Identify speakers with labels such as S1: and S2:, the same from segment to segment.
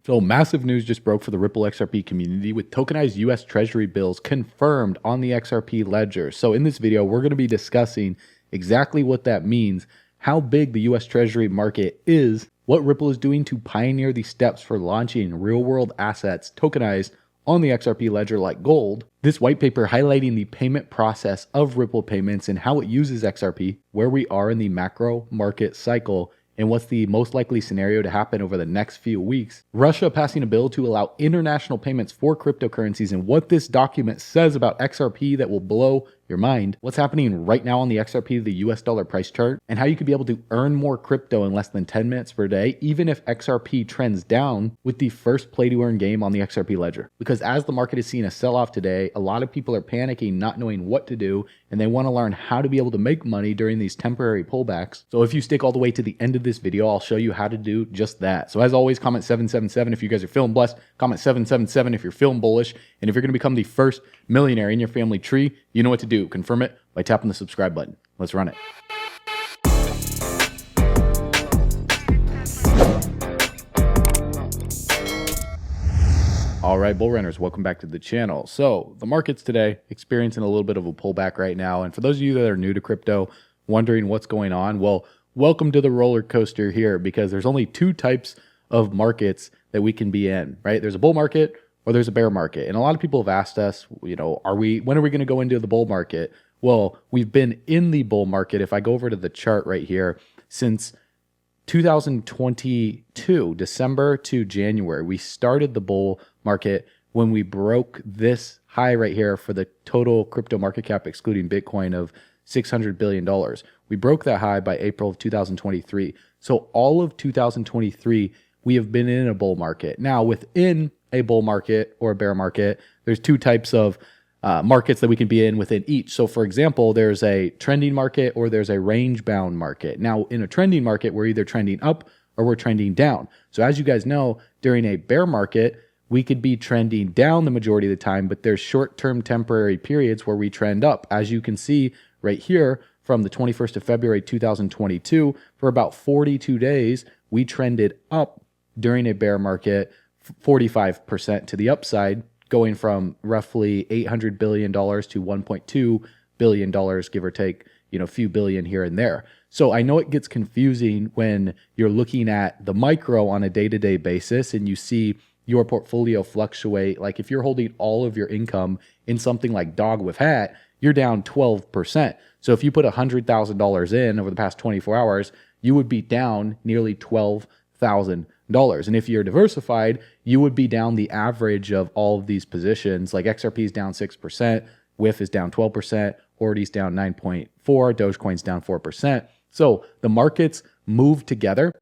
S1: So massive news just broke for the Ripple XRP community with tokenized US Treasury bills confirmed on the XRP ledger. So in this video, we're going to be discussing exactly what that means, how big the US Treasury market is, what Ripple is doing to pioneer the steps for launching real-world assets tokenized on the XRP ledger like gold. This white paper highlighting the payment process of Ripple payments and how it uses XRP, where we are in the macro market cycle, and what's the most likely scenario to happen over the next few weeks. Russia passing a bill to allow international payments for cryptocurrencies and what this document says about XRP that will blow your mind. What's happening right now on the XRP, the US dollar price chart, and how you could be able to earn more crypto in less than 10 minutes per day, even if XRP trends down with the first play to earn game on the XRP ledger. Because as the market is seeing a sell-off today, a lot of people are panicking, not knowing what to do, and they want to learn how to be able to make money during these temporary pullbacks. So if you stick all the way to the end of this video, I'll show you how to do just that. So as always, comment 777 if you guys are feeling blessed, comment 777 if you're feeling bullish, and if you're going to become the first millionaire in your family tree, you know what to do. Confirm it by tapping the subscribe button. Let's run it. All right, bull runners, welcome back to the channel. So the market's today experiencing a little bit of a pullback right now. And for those of you that are new to crypto, wondering what's going on, well, welcome to the roller coaster here, because there's only two types of markets that we can be in, right? There's a bull market or there's a bear market. And a lot of people have asked us, when are we going to go into the bull market? Well, we've been in the bull market. If I go over to the chart right here, since 2022, December to January, we started the bull market when we broke this high right here for the total crypto market cap, excluding Bitcoin, of $600 billion. We broke that high by April of 2023. So all of 2023, we have been in a bull market. Now, within a bull market or a bear market, there's two types of markets that we can be in within each. So for example, there's a trending market or there's a range bound market. Now in a trending market, we're either trending up or we're trending down. So as you guys know, during a bear market, we could be trending down the majority of the time, but there's short-term temporary periods where we trend up. As you can see right here, from the 21st of February, 2022, for about 42 days, we trended up during a bear market, 45% to the upside, going from roughly $800 billion to $1.2 billion, give or take, a few billion here and there. So I know it gets confusing when you're looking at the micro on a day-to-day basis and you see your portfolio fluctuate. Like if you're holding all of your income in something like dog with hat, you're down 12%. So if you put $100,000 in over the past 24 hours, you would be down nearly $12,000. And if you're diversified, you would be down the average of all of these positions. Like XRP is down 6%, WIF is down 12%, Horty's down 9.4%, Dogecoin's down 4%. So the markets move together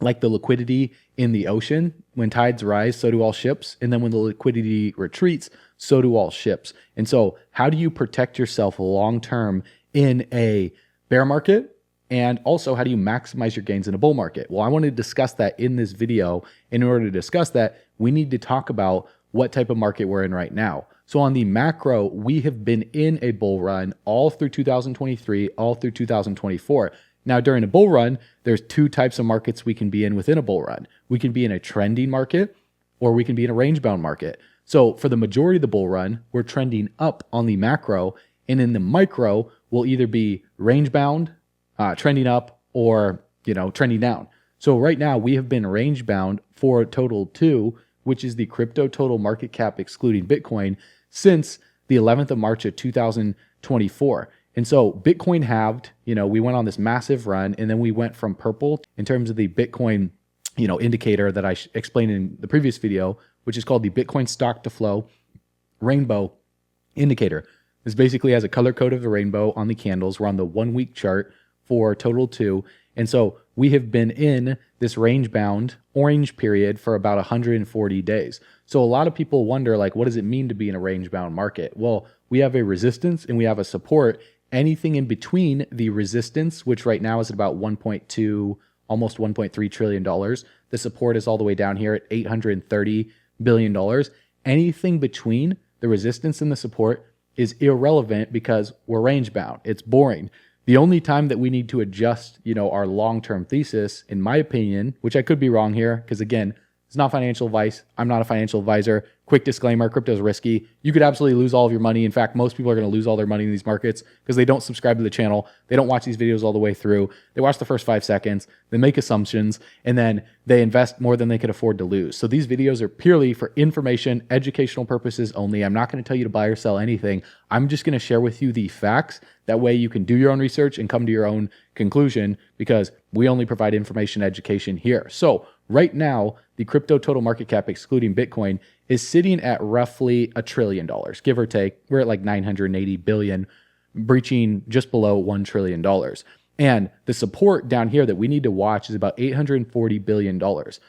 S1: like the liquidity in the ocean. When tides rise, so do all ships. And then when the liquidity retreats, so do all ships. And so how do you protect yourself long-term in a bear market? And also, how do you maximize your gains in a bull market? Well, I want to discuss that in this video. In order to discuss that, we need to talk about what type of market we're in right now. So on the macro, we have been in a bull run all through 2023, all through 2024. Now, during a bull run, there's two types of markets we can be in within a bull run. We can be in a trending market or we can be in a range-bound market. So for the majority of the bull run, we're trending up on the macro, and in the micro, we'll either be range-bound, trending up, or trending down. So right now we have been range bound for a total 2, which is the crypto total market cap excluding Bitcoin, since the 11th of March of 2024. And so Bitcoin halved, we went on this massive run, and then we went from purple in terms of the Bitcoin, indicator that I explained in the previous video, which is called the Bitcoin stock to flow rainbow indicator. This basically has a color code of the rainbow on the candles. We're on the 1 week chart for total 2. And so we have been in this range bound orange period for about 140 days. So a lot of people wonder, like, what does it mean to be in a range bound market? Well, we have a resistance and we have a support. Anything in between the resistance, which right now is at about 1.2, almost $1.3 trillion. The support is all the way down here at $830 billion. Anything between the resistance and the support is irrelevant because we're range bound. It's boring. The only time that we need to adjust, our long-term thesis, in my opinion, which I could be wrong here, because again, It's not financial advice. I'm not a financial advisor. Quick disclaimer, crypto is risky. You could absolutely lose all of your money. In fact, most people are going to lose all their money in these markets because they don't subscribe to the channel. They don't watch these videos all the way through. They watch the first 5 seconds, they make assumptions, and then they invest more than they could afford to lose. So these videos are purely for information, educational purposes only. I'm not going to tell you to buy or sell anything. I'm just going to share with you the facts. That way you can do your own research and come to your own conclusion, because we only provide information education here. So right now, the crypto total market cap, excluding Bitcoin, is sitting at roughly $1 trillion, give or take. We're at like 980 billion, breaching just below $1 trillion. And the support down here that we need to watch is about $840 billion.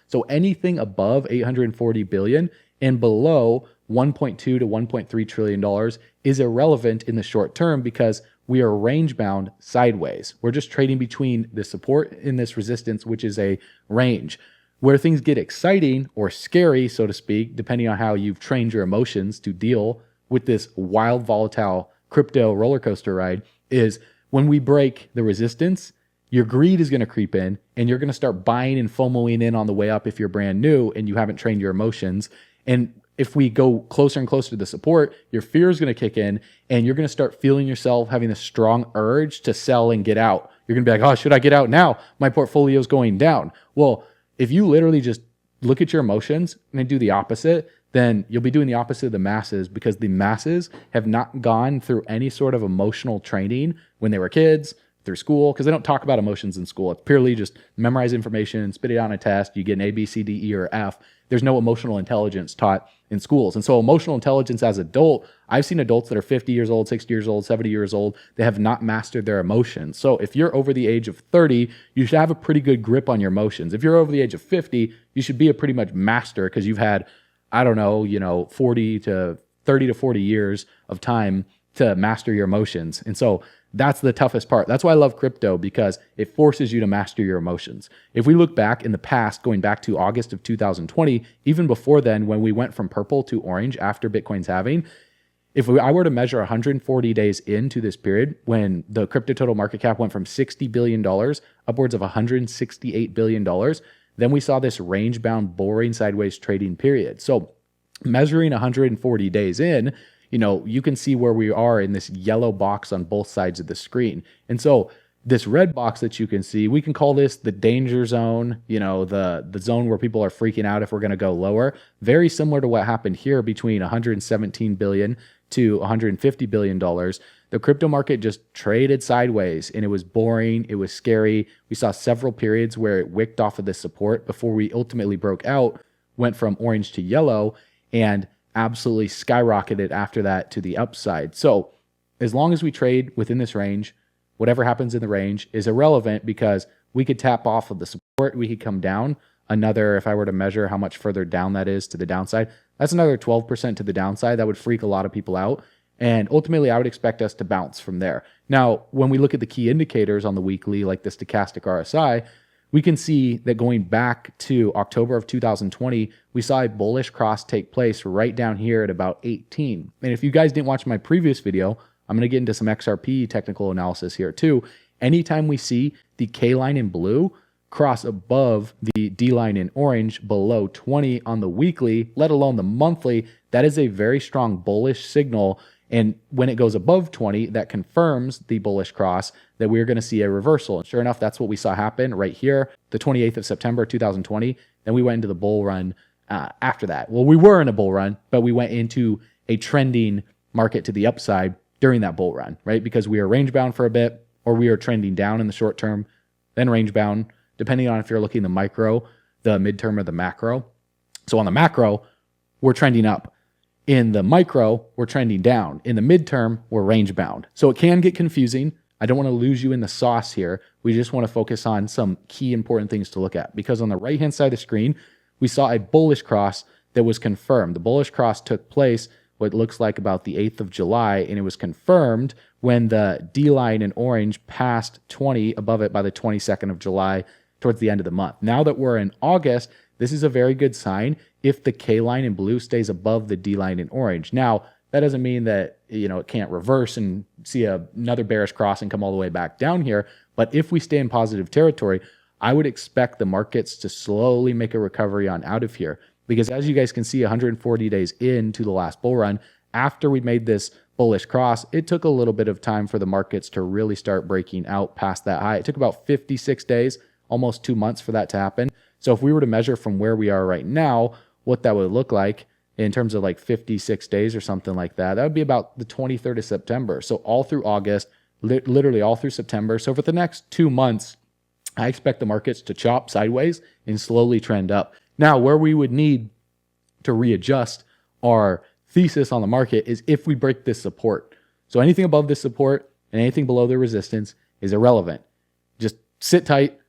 S1: So anything above $840 billion and below $1.2 to $1.3 trillion is irrelevant in the short term, because we are range bound sideways. We're just trading between the support and this resistance, which is a range. Where things get exciting or scary, so to speak, depending on how you've trained your emotions to deal with this wild, volatile crypto roller coaster ride, is when we break the resistance, your greed is going to creep in and you're going to start buying and FOMOing in on the way up if you're brand new and you haven't trained your emotions. And if we go closer and closer to the support, your fear is going to kick in and you're going to start feeling yourself having a strong urge to sell and get out. You're going to be like, oh, should I get out now? My portfolio is going down. Well, if you literally just look at your emotions and do the opposite, then you'll be doing the opposite of the masses, because the masses have not gone through any sort of emotional training when they were kids, through school, because they don't talk about emotions in school. It's purely just memorize information, spit it on a test, you get an A, B, C, D, E, or F. There's no emotional intelligence taught in schools. And so emotional intelligence as adult, I've seen adults that are 50 years old, 60 years old, 70 years old, they have not mastered their emotions. So if you're over the age of 30, you should have a pretty good grip on your emotions. If you're over the age of 50, you should be a pretty much master, because you've had, 40 to 30 to 40 years of time to master your emotions. And so that's the toughest part. That's why I love crypto, because it forces you to master your emotions. If we look back in the past, going back to August of 2020, even before then, when we went from purple to orange after Bitcoin's halving, I were to measure 140 days into this period, when the crypto total market cap went from $60 billion upwards of $168 billion, then we saw this range-bound, boring, sideways trading period. So measuring 140 days in, you can see where we are in this yellow box on both sides of the screen. And so this red box that you can see, we can call this the danger zone, the zone where people are freaking out if we're going to go lower. Very similar to what happened here between 117 billion to $150 billion. The crypto market just traded sideways, and it was boring. It was scary. We saw several periods where it wicked off of this support before we ultimately broke out, went from orange to yellow, and absolutely skyrocketed after that to the upside. So as long as we trade within this range, whatever happens in the range is irrelevant, because we could tap off of the support. We could come down another, if I were to measure how much further down that is to the downside, that's another 12% to the downside. That would freak a lot of people out. And ultimately, I would expect us to bounce from there. Now, when we look at the key indicators on the weekly, like the stochastic RSI, we can see that going back to October of 2020, we saw a bullish cross take place right down here at about 18. And if you guys didn't watch my previous video, I'm going to get into some XRP technical analysis here too. Anytime we see the K line in blue cross above the D line in orange below 20 on the weekly, let alone the monthly, that is a very strong bullish signal. And when it goes above 20, that confirms the bullish cross that we're going to see a reversal. And sure enough, that's what we saw happen right here, the 28th of September, 2020. Then we went into the bull run after that. Well, we were in a bull run, but we went into a trending market to the upside during that bull run, right? Because we are range bound for a bit, or we are trending down in the short term, then range bound, depending on if you're looking at the micro, the midterm, or the macro. So on the macro, we're trending up. In the micro, we're trending down. In the midterm, we're range bound. So it can get confusing. I don't want to lose you in the sauce here. We just want to focus on some key important things to look at, because on the right-hand side of the screen, we saw a bullish cross that was confirmed. The bullish cross took place what looks like about the 8th of July, and it was confirmed when the D line in orange passed 20 above it by the 22nd of July towards the end of the month. Now that we're in August, this is a very good sign if the K line in blue stays above the D line in orange. Now, that doesn't mean that it can't reverse and see another bearish cross and come all the way back down here. But if we stay in positive territory, I would expect the markets to slowly make a recovery on out of here, because as you guys can see, 140 days into the last bull run, after we made this bullish cross, it took a little bit of time for the markets to really start breaking out past that high. It took about 56 days, almost 2 months for that to happen. So if we were to measure from where we are right now, what that would look like in terms of like 56 days or something like that, that would be about the 23rd of September. So all through August, literally all through September. So for the next 2 months, I expect the markets to chop sideways and slowly trend up. Now, where we would need to readjust our thesis on the market is if we break this support. So anything above this support and anything below the resistance is irrelevant. Just sit tight,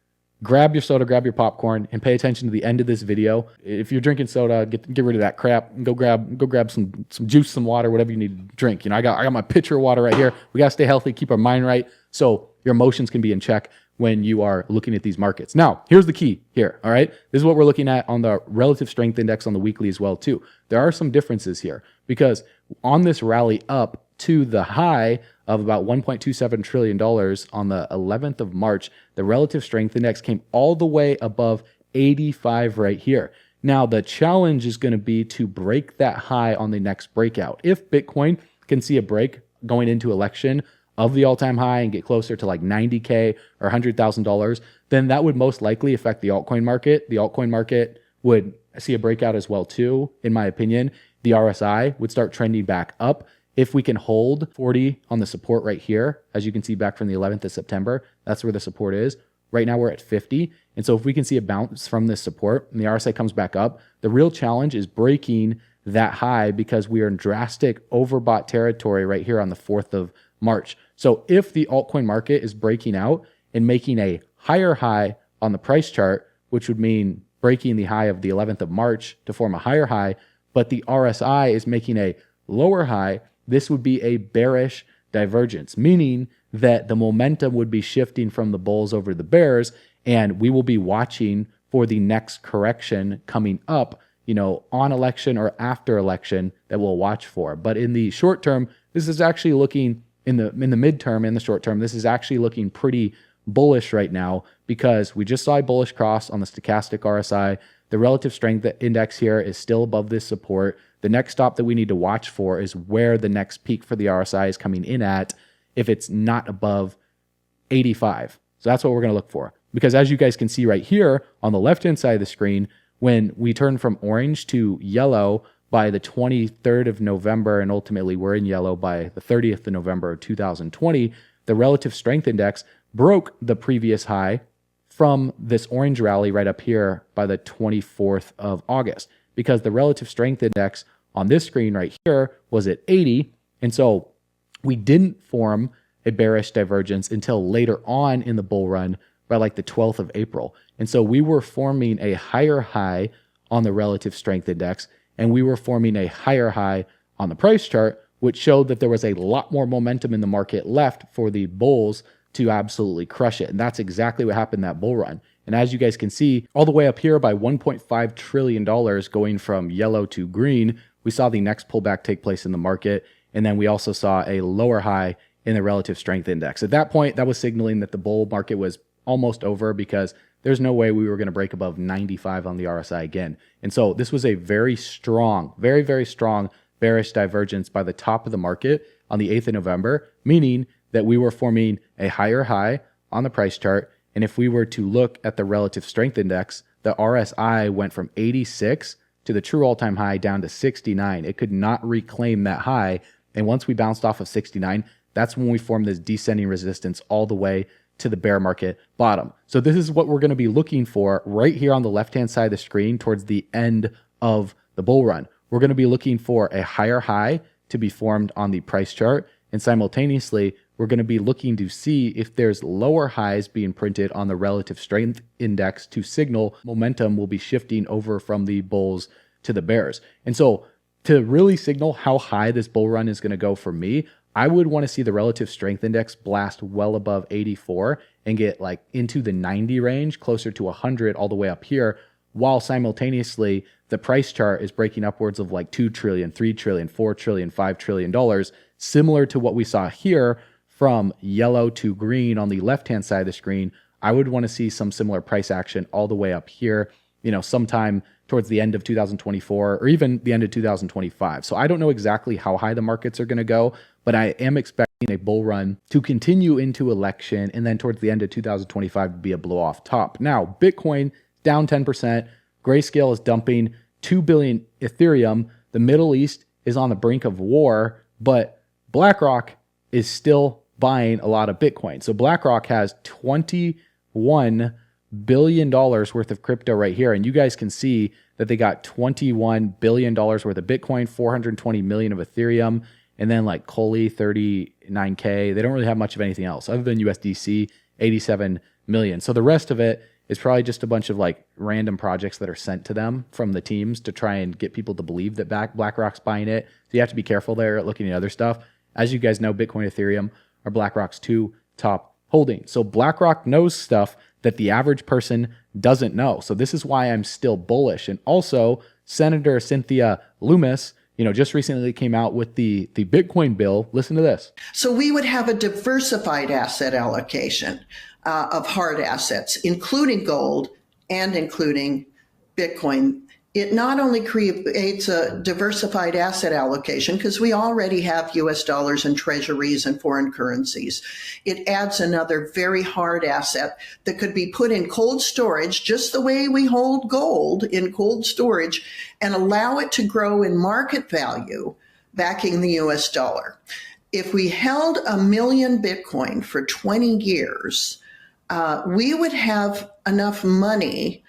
S1: grab your soda, grab your popcorn, and pay attention to the end of this video. If you're drinking soda, get rid of that crap and go grab some juice, some water, whatever you need to drink. You know, I got my pitcher of water right here. We got to stay healthy, keep our mind right, so your emotions can be in check when you are looking at these markets. Now, here's the key here, all right? This is what we're looking at on the relative strength index on the weekly as well too. There are some differences here because on this rally up to the high of about $1.27 trillion on the 11th of March, the relative strength index came all the way above 85 right here. Now, the challenge is going to be to break that high on the next breakout. If Bitcoin can see a break going into election of the all-time high and get closer to like 90K or $100,000, then that would most likely affect the altcoin market. The altcoin market would see a breakout as well too, in my opinion. The RSI would start trending back up. If we can hold 40 on the support right here, as you can see back from the 11th of September, that's where the support is. Right now we're at 50. And so if we can see a bounce from this support and the RSI comes back up, the real challenge is breaking that high because we are in drastic overbought territory right here on the 4th of March. So if the altcoin market is breaking out and making a higher high on the price chart, which would mean breaking the high of the 11th of March to form a higher high, but the RSI is making a lower high, this would be a bearish divergence, meaning that the momentum would be shifting from the bulls over to the bears, and we will be watching for the next correction coming up, you know, on election or after election that we'll watch for. But in the short term, this is actually looking in the midterm and the short term, this is actually looking pretty bullish right now because we just saw a bullish cross on the stochastic RSI. The relative strength index here is still above this support. The next stop that we need to watch for is where the next peak for the RSI is coming in at if it's not above 85. So that's what we're going to look for. Because as you guys can see right here on the left-hand side of the screen, when we turn from orange to yellow by the 23rd of November, and ultimately we're in yellow by the 30th of November 2020, the relative strength index broke the previous high from this orange rally right up here by the 24th of August, because the relative strength index on this screen right here was at 80. And so we didn't form a bearish divergence until later on in the bull run by like the 12th of April. And so we were forming a higher high on the relative strength index, and we were forming a higher high on the price chart, which showed that there was a lot more momentum in the market left for the bulls to absolutely crush it. And that's exactly what happened that bull run. And as you guys can see, all the way up here by $1.5 trillion going from yellow to green, we saw the next pullback take place in the market. And then we also saw a lower high in the relative strength index. At that point, that was signaling that the bull market was almost over because there's no way we were going to break above 95 on the RSI again. And so this was a very strong, very, very strong bearish divergence by the top of the market on the 8th of November, meaning that we were forming a higher high on the price chart. And if we were to look at the relative strength index, the RSI went from 86 to the true all-time high down to 69. It could not reclaim that high. And once we bounced off of 69, that's when we formed this descending resistance all the way to the bear market bottom. So this is what we're going to be looking for right here on the left-hand side of the screen towards the end of the bull run. We're going to be looking for a higher high to be formed on the price chart. And simultaneously, we're going to be looking to see if there's lower highs being printed on the relative strength index to signal momentum will be shifting over from the bulls to the bears. And so to really signal how high this bull run is going to go for me, I would want to see the relative strength index blast well above 84 and get like into the 90 range, closer to 100 all the way up here, while simultaneously the price chart is breaking upwards of like 2 trillion, 3 trillion, 4 trillion, $5 trillion, similar to what we saw here from yellow to green on the left-hand side of the screen. I would want to see some similar price action all the way up here, sometime towards the end of 2024 or even the end of 2025. So I don't know exactly how high the markets are going to go, but I am expecting a bull run to continue into election and then towards the end of 2025 to be a blow off top. Now, Bitcoin down 10%. Grayscale is dumping 2 billion Ethereum. The Middle East is on the brink of war, but BlackRock is still buying a lot of Bitcoin. So BlackRock has $21 billion worth of crypto right here. And you guys can see that they got $21 billion worth of Bitcoin, 420 million of Ethereum, and then like Coley, 39K. They don't really have much of anything else other than USDC, 87 million. So the rest of it is probably just a bunch of like random projects that are sent to them from the teams to try and get people to believe that BlackRock's buying it. So you have to be careful there looking at other stuff. As you guys know, Bitcoin, Ethereum are BlackRock's two top holdings. So BlackRock knows stuff that the average person doesn't know. So this is why I'm still bullish. And also Senator Cynthia Lummis, just recently came out with the Bitcoin bill. Listen to this.
S2: So we would have a diversified asset allocation of hard assets, including gold and including Bitcoin. It not only creates a diversified asset allocation because we already have US dollars and treasuries and foreign currencies. It adds another very hard asset that could be put in cold storage, just the way we hold gold in cold storage, and allow it to grow in market value, backing the US dollar. If we held 1 million Bitcoin for 20 years, we would have enough money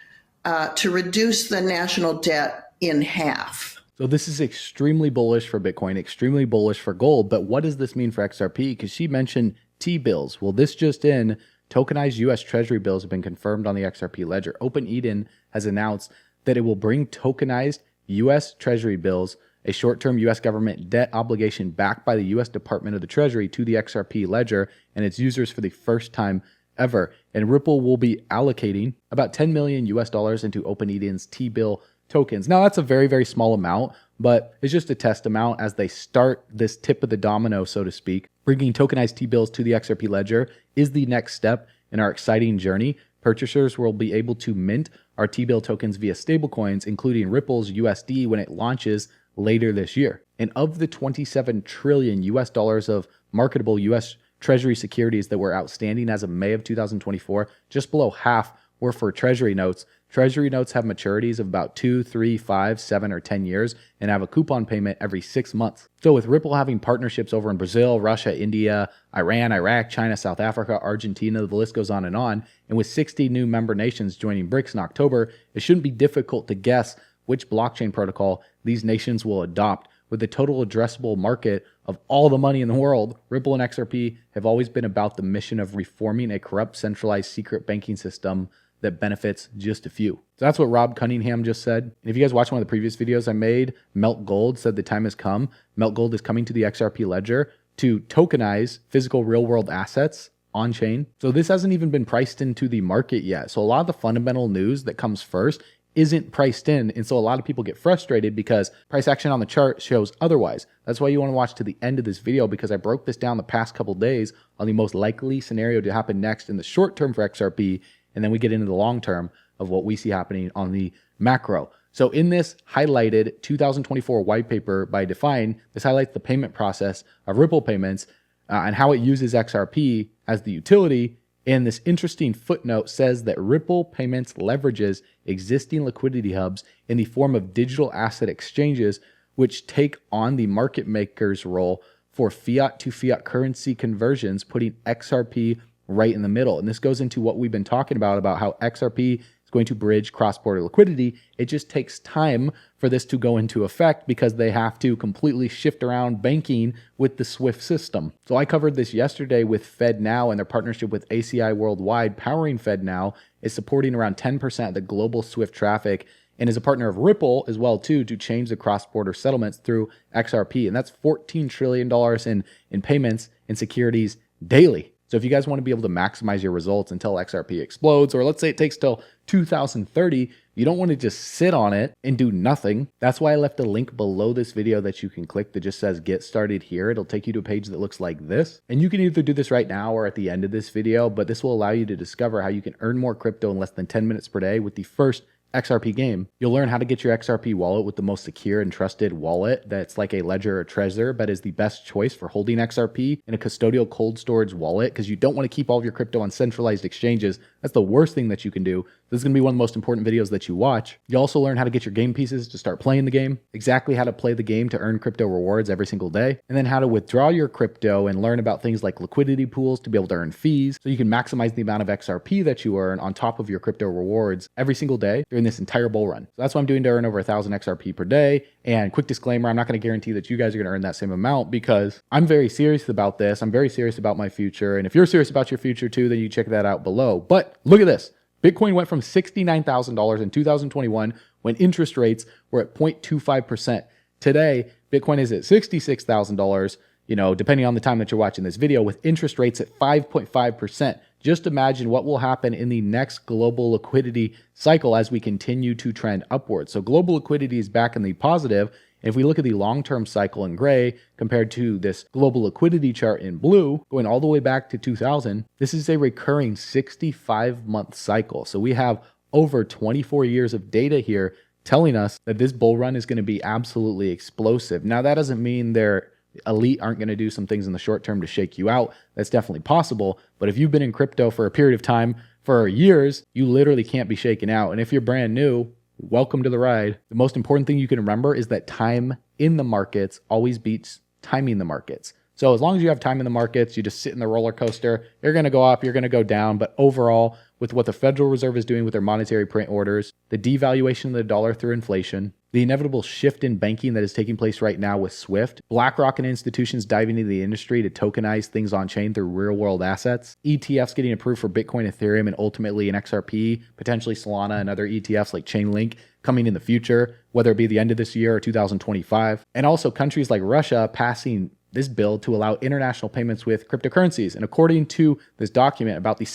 S2: to reduce the national debt in half.
S1: So this is extremely bullish for Bitcoin, extremely bullish for gold. But what does this mean for XRP? Because she mentioned T-bills. Well, this just in, tokenized US Treasury bills have been confirmed on the XRP ledger. OpenEden has announced that it will bring tokenized US Treasury bills, a short-term US government debt obligation backed by the US Department of the Treasury, to the XRP ledger and its users for the first time ever. And Ripple will be allocating about 10 million US dollars into OpenEden's T-bill tokens. Now that's a very, very small amount, but it's just a test amount as they start this tip of the domino, so to speak. Bringing tokenized T-bills to the XRP ledger is the next step in our exciting journey. Purchasers will be able to mint our T-bill tokens via stablecoins, including Ripple's USD when it launches later this year. And of the 27 trillion US dollars of marketable US Treasury securities that were outstanding as of May of 2024, just below half were for Treasury notes. Treasury notes have maturities of about 2, 3, 5, 7, or 10 years and have a coupon payment every 6 months. So with Ripple having partnerships over in Brazil, Russia, India, Iran, Iraq, China, South Africa, Argentina, the list goes on, and with 60 new member nations joining BRICS in October, it shouldn't be difficult to guess which blockchain protocol these nations will adopt. With the total addressable market of all the money in the world, Ripple and XRP have always been about the mission of reforming a corrupt, centralized, secret banking system that benefits just a few. So that's what Rob Cunningham just said. And if you guys watch one of the previous videos I made, Melt Gold said the time has come. Melt Gold is coming to the XRP ledger to tokenize physical real-world assets on-chain. So this hasn't even been priced into the market yet. So a lot of the fundamental news that comes first isn't priced in. And so a lot of people get frustrated because price action on the chart shows otherwise. That's why you want to watch to the end of this video, because I broke this down the past couple days on the most likely scenario to happen next in the short term for XRP. And then we get into the long term of what we see happening on the macro. So in this highlighted 2024 white paper by Define, this highlights the payment process of Ripple payments and how it uses XRP as the utility. And this interesting footnote says that Ripple Payments leverages existing liquidity hubs in the form of digital asset exchanges, which take on the market maker's role for fiat to fiat currency conversions, putting XRP right in the middle. And this goes into what we've been talking about how XRP is going to bridge cross-border liquidity. It just takes time for this to go into effect because they have to completely shift around banking with the SWIFT system. So I covered this yesterday with FedNow and their partnership with ACI Worldwide. Powering FedNow is supporting around 10% of the global SWIFT traffic and is a partner of Ripple as well too to change the cross-border settlements through XRP. And that's $14 trillion in payments and securities daily. So So if you guys want to be able to maximize your results until XRP explodes, or let's say it takes till 2030, you don't want to just sit on it and do nothing. That's why I left a link below this video that you can click that just says get started here. It'll take you to a page that looks like this. And you can either do this right now or at the end of this video, but this will allow you to discover how you can earn more crypto in less than 10 minutes per day with the first XRP game. You'll learn how to get your XRP wallet with the most secure and trusted wallet that's like a Ledger or Trezor, but is the best choice for holding XRP in a custodial cold storage wallet because you don't want to keep all of your crypto on centralized exchanges. That's the worst thing that you can do. This is going to be one of the most important videos that you watch. You'll also learn how to get your game pieces to start playing the game, exactly how to play the game to earn crypto rewards every single day, and then how to withdraw your crypto and learn about things like liquidity pools to be able to earn fees so you can maximize the amount of XRP that you earn on top of your crypto rewards every single day during this entire bull run. So that's what I'm doing to earn over 1,000 XRP per day. And quick disclaimer, I'm not going to guarantee that you guys are going to earn that same amount because I'm very serious about this. I'm very serious about my future. And if you're serious about your future too, then you check that out below. But look at this. Bitcoin went from $69,000 in 2021 when interest rates were at 0.25%. Today, Bitcoin is at $66,000, depending on the time that you're watching this video, with interest rates at 5.5%. Just imagine what will happen in the next global liquidity cycle as we continue to trend upwards. So global liquidity is back in the positive. If we look at the long-term cycle in gray compared to this global liquidity chart in blue, going all the way back to 2000, this is a recurring 65-month cycle. So we have over 24 years of data here telling us that this bull run is going to be absolutely explosive. Now, that doesn't mean they're elite aren't going to do some things in the short term to shake you out. That's definitely possible. But if you've been in crypto for a period of time, for years, you literally can't be shaken out. And if you're brand new, welcome to the ride. The most important thing you can remember is that time in the markets always beats timing the markets. So as long as you have time in the markets, you just sit in the roller coaster, you're going to go up, you're going to go down. But overall, with what the Federal Reserve is doing with their monetary print orders, the devaluation of the dollar through inflation, the inevitable shift in banking that is taking place right now with SWIFT, BlackRock and institutions diving into the industry to tokenize things on chain through real world assets, ETFs getting approved for Bitcoin, Ethereum, and ultimately an XRP, potentially Solana and other ETFs like Chainlink coming in the future, whether it be the end of this year or 2025, and also countries like Russia passing this bill to allow international payments with cryptocurrencies. And according to this document about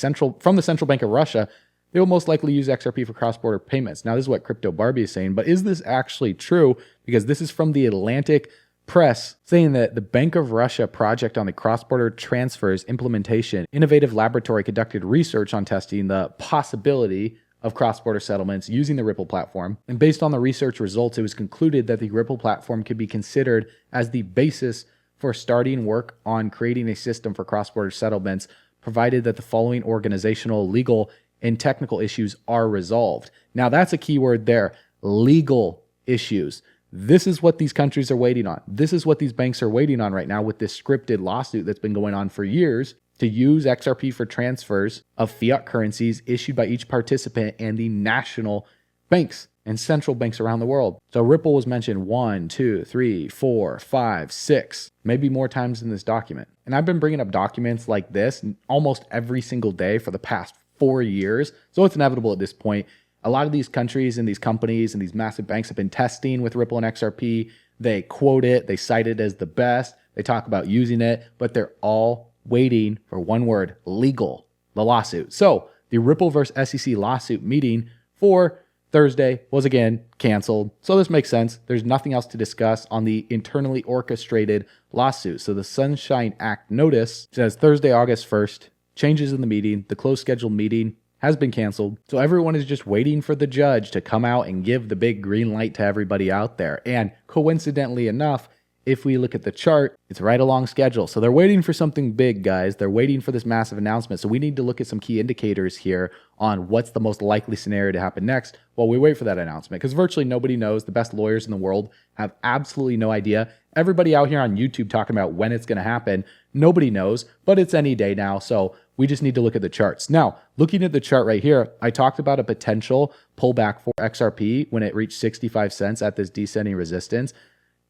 S1: from the Central Bank of Russia, they will most likely use XRP for cross-border payments. Now, this is what Crypto Barbie is saying, but is this actually true? Because this is from the Atlantic Press saying that the Bank of Russia project on the cross-border transfers implementation, innovative laboratory conducted research on testing the possibility of cross-border settlements using the Ripple platform. And based on the research results, it was concluded that the Ripple platform could be considered as the basis for starting work on creating a system for cross-border settlements, provided that the following organizational, legal, and technical issues are resolved. Now, that's a key word there, legal issues. This is what these countries are waiting on. This is what these banks are waiting on right now with this scripted lawsuit that's been going on for years to use XRP for transfers of fiat currencies issued by each participant and the national banks and central banks around the world. So Ripple was mentioned 1, 2, 3, 4, 5, 6, maybe more times in this document. And I've been bringing up documents like this almost every single day for the past 4 years. So it's inevitable at this point. A lot of these countries and these companies and these massive banks have been testing with Ripple and XRP. They quote it, they cite it as the best. They talk about using it, but they're all waiting for one word, legal, the lawsuit. So the Ripple versus SEC lawsuit meeting for Thursday was again canceled. So this makes sense. There's nothing else to discuss on the internally orchestrated lawsuit. So the Sunshine Act notice says Thursday, August 1st, changes in the meeting. The closed scheduled meeting has been canceled. So everyone is just waiting for the judge to come out and give the big green light to everybody out there. And coincidentally enough, if we look at the chart, it's right along schedule. So they're waiting for something big, guys. They're waiting for this massive announcement. So we need to look at some key indicators here on what's the most likely scenario to happen next while we wait for that announcement. Because virtually nobody knows. The best lawyers in the world have absolutely no idea. Everybody out here on YouTube talking about when it's going to happen, nobody knows, but it's any day now. So we just need to look at the charts. Now, looking at the chart right here, I talked about a potential pullback for XRP when it reached 65 cents at this descending resistance.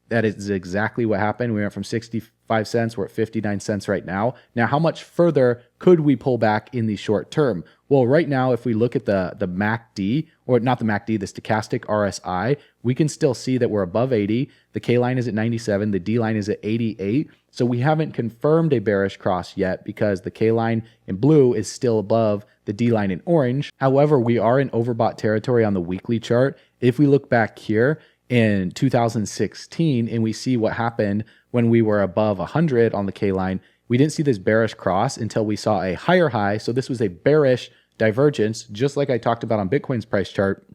S1: That is exactly what happened. We went from 65 cents, we're at 59 cents right now. Now, how much further could we pull back in the short term? Well, right now, if we look at the MACD, or not the MACD, the stochastic RSI, we can still see that we're above 80. The K line is at 97, the D line is at 88. So we haven't confirmed a bearish cross yet because the K line in blue is still above the D line in orange. However, we are in overbought territory on the weekly chart. If we look back here in 2016 and we see what happened when we were above 100 on the K line, we didn't see this bearish cross until we saw a higher high. So this was a bearish divergence, just like I talked about on Bitcoin's price chart,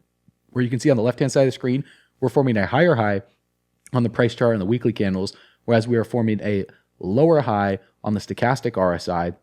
S1: where you can see on the left-hand side of the screen, we're forming a higher high on the price chart and the weekly candles, whereas we are forming a lower high on the stochastic RSI.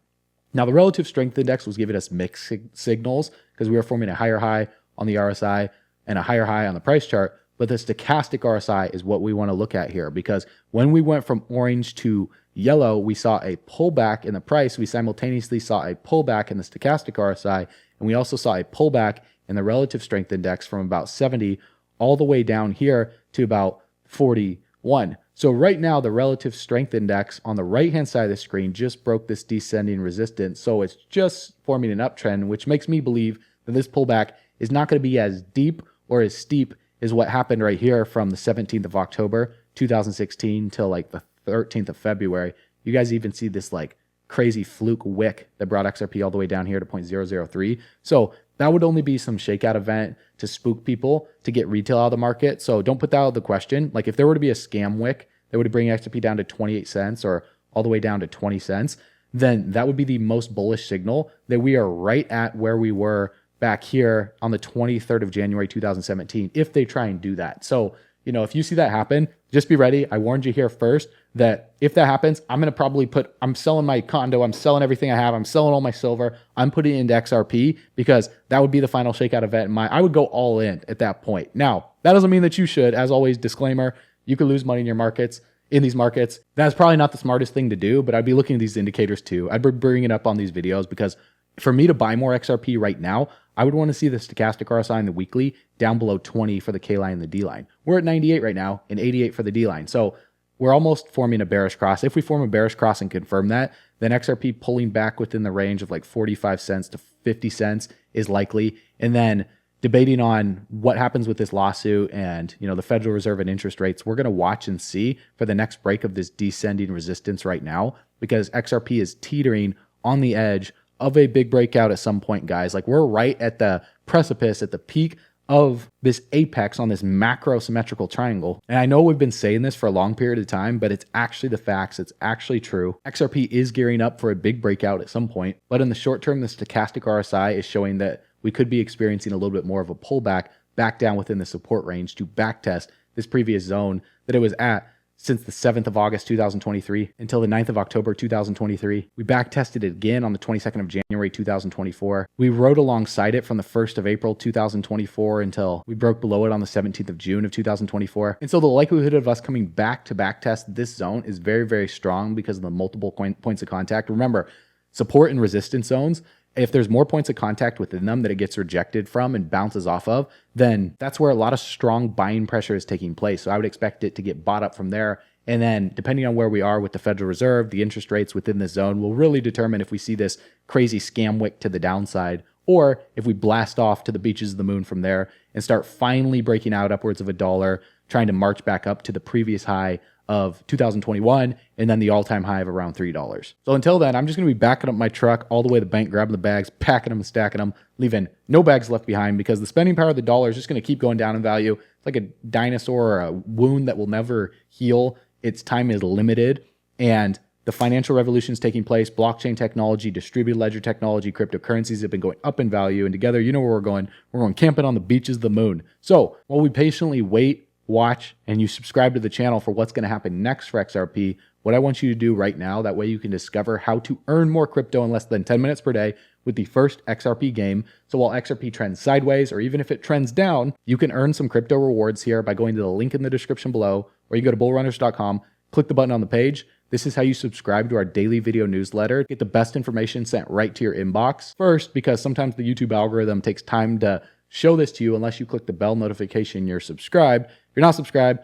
S1: Now, the relative strength index was giving us mixed signals because we were forming a higher high on the RSI and a higher high on the price chart. But the stochastic RSI is what we want to look at here, because when we went from orange to yellow, we saw a pullback in the price. We simultaneously saw a pullback in the stochastic RSI, and we also saw a pullback in the relative strength index from about 70 all the way down here to about 41. So right now, the relative strength index on the right-hand side of the screen just broke this descending resistance. So it's just forming an uptrend, which makes me believe that this pullback is not going to be as deep or as steep as what happened right here from the 17th of October, 2016 till like the 13th of February. You guys even see this like crazy fluke wick that brought XRP all the way down here to 0.003. So that would only be some shakeout event to spook people to get retail out of the market. So don't put that out of the question. Like if there were to be a scam wick that would bring XRP down to 28 cents or all the way down to 20 cents, then that would be the most bullish signal that we are right at where we were back here on the 23rd of January, 2017, if they try and do that. So, if you see that happen, just be ready. I warned you here first that if that happens, I'm going to probably I'm selling my condo, I'm selling everything I have, I'm selling all my silver, I'm putting it into XRP because that would be the final shakeout event. I would go all in at that point. Now, that doesn't mean that you should. As always, disclaimer, you could lose money in these markets. That's probably not the smartest thing to do, but I'd be looking at these indicators too. I'd be bringing it up on these videos because for me to buy more XRP right now, I would want to see the stochastic RSI in the weekly down below 20 for the K line and the D line. We're at 98 right now and 88 for the D line. So we're almost forming a bearish cross. If we form a bearish cross and confirm that, then XRP pulling back within the range of like 45 cents to 50 cents is likely. And then debating on what happens with this lawsuit and, the Federal Reserve and interest rates, we're going to watch and see for the next break of this descending resistance right now, because XRP is teetering on the edge of a big breakout at some point, guys. Like we're right at the precipice, at the peak of this apex on this macro symmetrical triangle. And I know we've been saying this for a long period of time, but it's actually the facts. It's actually true. XRP is gearing up for a big breakout at some point, but in the short term, the stochastic RSI is showing that we could be experiencing a little bit more of a pullback back down within the support range to backtest this previous zone that it was at since the 7th of August, 2023 until the 9th of October, 2023. We backtested it again on the 22nd of January, 2024. We rode alongside it from the 1st of April, 2024 until we broke below it on the 17th of June of 2024. And so the likelihood of us coming back to backtest this zone is very, very strong because of the multiple points of contact. Remember, support and resistance zones, if there's more points of contact within them that it gets rejected from and bounces off of, then that's where a lot of strong buying pressure is taking place. So I would expect it to get bought up from there. And then depending on where we are with the Federal Reserve, the interest rates within this zone will really determine if we see this crazy scam wick to the downside, or if we blast off to the beaches of the moon from there and start finally breaking out upwards of $1, trying to march back up to the previous high of 2021 and then the all-time high of around $3. So until then, I'm just going to be backing up my truck all the way to the bank, grabbing the bags, packing them and stacking them, leaving no bags left behind, because the spending power of the dollar is just going to keep going down in value. It's like a dinosaur or a wound that will never heal. Its time is limited, and the financial revolution is taking place. Blockchain technology, distributed ledger technology, cryptocurrencies have been going up in value, and together, you know where we're going. We're going camping on the beaches of the moon. So while we patiently wait, watch, and you subscribe to the channel for what's going to happen next for XRP, what I want you to do right now, that way you can discover how to earn more crypto in less than 10 minutes per day with the first XRP game. So while XRP trends sideways, or even if it trends down, you can earn some crypto rewards here by going to the link in the description below, or you go to bullrunners.com, click the button on the page. This is how you subscribe to our daily video newsletter. Get the best information sent right to your inbox. First, because sometimes the YouTube algorithm takes time to show this to you unless you click the bell notification you're subscribed. If you're not subscribed,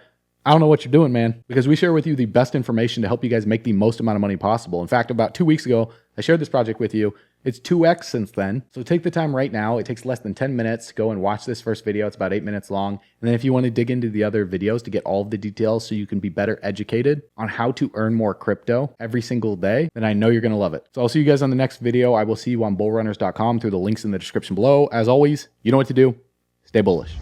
S1: I don't know what you're doing, man, because we share with you the best information to help you guys make the most amount of money possible. In fact, about 2 weeks ago, I shared this project with you. It's 2x since then. So take the time right now. It takes less than 10 minutes to go and watch this first video. It's about 8 minutes long. And then if you want to dig into the other videos to get all of the details so you can be better educated on how to earn more crypto every single day, then I know you're going to love it. So I'll see you guys on the next video. I will see you on bullrunners.com through the links in the description below. As always, you know what to do. Stay bullish.